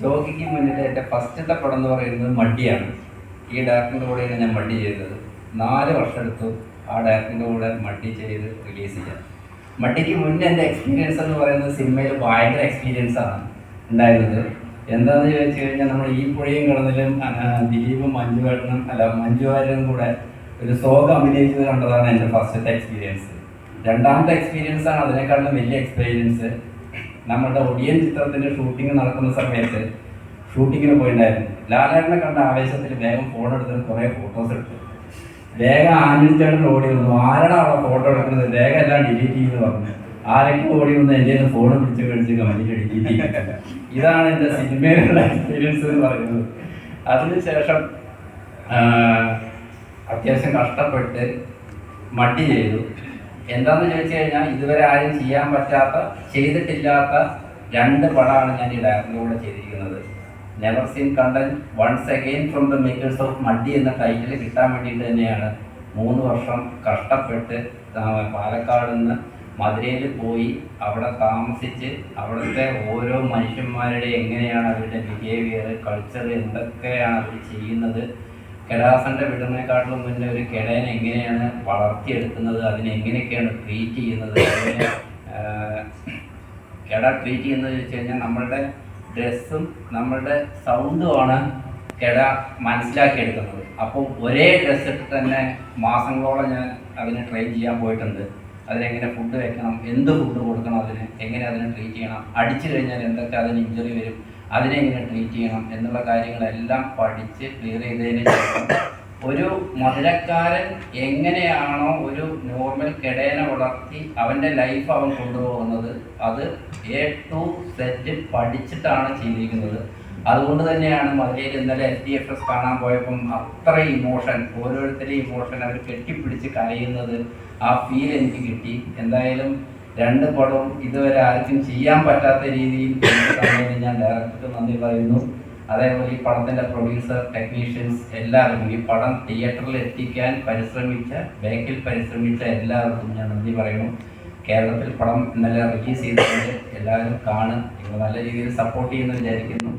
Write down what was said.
ജോഗിക്ക് മുന്നിൽ എൻ്റെ ഫസ്റ്റത്തെ പടം എന്ന് പറയുന്നത് മഡിയാണ്. ഈ ഡയറക്ടറിൻ്റെ കൂടെയാണ് ഞാൻ മഡി ചെയ്തത്. 4 വർഷം എടുത്തു ആ ഡയറക്ടറിൻ്റെ കൂടെ മഡി ചെയ്ത് റിലീസ് ചെയ്യാൻ. മഡിക്ക് മുന്നേ എൻ്റെ എക്സ്പീരിയൻസ് എന്ന് പറയുന്നത് സിനിമയിൽ ഭയങ്കര എക്സ്പീരിയൻസാണ് ഉണ്ടായിരുന്നത്. എന്താണെന്ന് ചോദിച്ചു കഴിഞ്ഞാൽ നമ്മൾ ഈ പുഴയും കടന്നിലും ദിലീപും മഞ്ജു വാര്യരും കൂടെ ഒരു സോങ് അഭിനയിച്ചത് കണ്ടതാണ് എൻ്റെ ഫസ്റ്റത്തെ എക്സ്പീരിയൻസ്. രണ്ടാമത്തെ എക്സ്പീരിയൻസാണ് അതിനേക്കാളും വലിയ എക്സ്പീരിയൻസ്. നമ്മുടെ ഒടിയൻ ചിത്രത്തിൻ്റെ ഷൂട്ടിംഗ് നടക്കുന്ന സമയത്ത് ഷൂട്ടിങ്ങിന് പോയിട്ടുണ്ടായിരുന്നു. ലാലേട്ടനെ കണ്ട ആവേശത്തിൽ വേഗം ഫോൺ എടുത്തിട്ട് കുറേ ഫോട്ടോസ് എടുത്തു. വേഗം ആഞ്ഞിച്ചേട്ടൻ ഓടി വന്നു. ആരുടെ അവിടെ ഫോട്ടോ എടുക്കുന്നത്, വേഗം എല്ലാം ഡിലീറ്റ് ചെയ്ത് പറഞ്ഞു. ആരൊക്കെ ഓടി വന്ന് എൻ്റെ ഫോൺ പിടിച്ച് കമൻറ്റ് ഡിലീറ്റ് ചെയ്തിട്ടില്ല. ഇതാണ് എൻ്റെ സിനിമയിലുള്ള എക്സ്പീരിയൻസ് എന്ന് പറയുന്നത്. അതിനുശേഷം അത്യാവശ്യം കഷ്ടപ്പെട്ട് മഡി ചെയ്തു. എന്താണെന്ന് ചോദിച്ചു കഴിഞ്ഞാൽ ഇതുവരെ ആരും ചെയ്തിട്ടില്ലാത്ത 2 പടമാണ് ഞാൻ ഈ ഡയറക്ടറിൻ്റെ കൂടെ ചെയ്തിരിക്കുന്നത്. Never seen content once again from the makers of Muddy എന്ന ടൈറ്റിൽ കിട്ടാൻ വേണ്ടിയിട്ട് തന്നെയാണ് 3 വർഷം കഷ്ടപ്പെട്ട് പാലക്കാട് നിന്ന് മധുരയിൽ പോയി അവിടെ താമസിച്ച് അവിടുത്തെ ഓരോ മനുഷ്യന്മാരുടെ എങ്ങനെയാണ് അവരുടെ ബിഹേവിയർ, കൾച്ചർ, എന്തൊക്കെയാണ് അവർ ചെയ്യുന്നത്, കെടാസൻ്റെ വിടുന്നതിനെക്കാട്ടിലും മുന്നേ ഒരു കെടേനെ എങ്ങനെയാണ് വളർത്തിയെടുക്കുന്നത്, അതിനെ എങ്ങനെയൊക്കെയാണ് ട്രീറ്റ് ചെയ്യുന്നത്, അതിനെ കെട ട്രീറ്റ് ചെയ്യുന്നത് ചോദിച്ചു കഴിഞ്ഞാൽ നമ്മളുടെ ഡ്രസ്സും നമ്മളുടെ സൗണ്ടുമാണ് കെട മനസ്സിലാക്കിയെടുക്കുന്നത്. അപ്പോൾ ഒരേ ഡ്രസ്സ് ഇട്ട് തന്നെ മാസങ്ങളോളം ഞാൻ അതിനെ ട്രെയിൻ ചെയ്യാൻ പോയിട്ടുണ്ട്. അതിനെങ്ങനെ ഫുഡ് വെക്കണം, എന്ത് ഫുഡ് കൊടുക്കണം, എങ്ങനെ അതിനെ ട്രീറ്റ് ചെയ്യണം, അടിച്ചു കഴിഞ്ഞാൽ എന്തൊക്കെ അതിന് ഇഞ്ചുറി വരും, അതിനെ എങ്ങനെ ട്രീറ്റ് ചെയ്യണം എന്നുള്ള കാര്യങ്ങളെല്ലാം പഠിച്ച് ക്ലിയർ ചെയ്തതിന് ശേഷം ഒരു മധുരക്കാരൻ എങ്ങനെയാണോ ഒരു നോർമൽ കെടേനെ വളർത്തി അവൻ്റെ ലൈഫ് അവൻ കൊണ്ടുപോകുന്നത് അത് A to Z പഠിച്ചിട്ടാണ് ചെയ്തിരിക്കുന്നത്. അതുകൊണ്ട് തന്നെയാണ് മധുരയിൽ ഇന്നലെ SDFS കാണാൻ പോയപ്പം അത്ര ഇമോഷൻ, ഓരോരുത്തരെയും ഇമോഷൻ അവർ കെട്ടിപ്പിടിച്ച് കരയുന്നത് ആ ഫീൽ എനിക്ക് കിട്ടി. എന്തായാലും 2 പടവും ഇതുവരെ ആർക്കും ചെയ്യാൻ പറ്റാത്ത രീതിയിൽ ഞാൻ ഡയറക്ടർക്ക് നന്ദി പറയുന്നു. അതേപോലെ ഈ പടത്തിൻ്റെ പ്രൊഡ്യൂസർ, ടെക്നീഷ്യൻസ് എല്ലാവർക്കും, ഈ പടം തിയേറ്ററിൽ എത്തിക്കാൻ ബാക്കിൽ പരിശ്രമിച്ച എല്ലാവർക്കും ഞാൻ നന്ദി പറയുന്നു. കേരളത്തിൽ പടം ഇന്നലെ റിലീസ് ചെയ്തിട്ടുണ്ട്. എല്ലാവരും കാണും. നിങ്ങൾ നല്ല രീതിയിൽ സപ്പോർട്ട് ചെയ്യുമെന്ന് വിചാരിക്കുന്നു.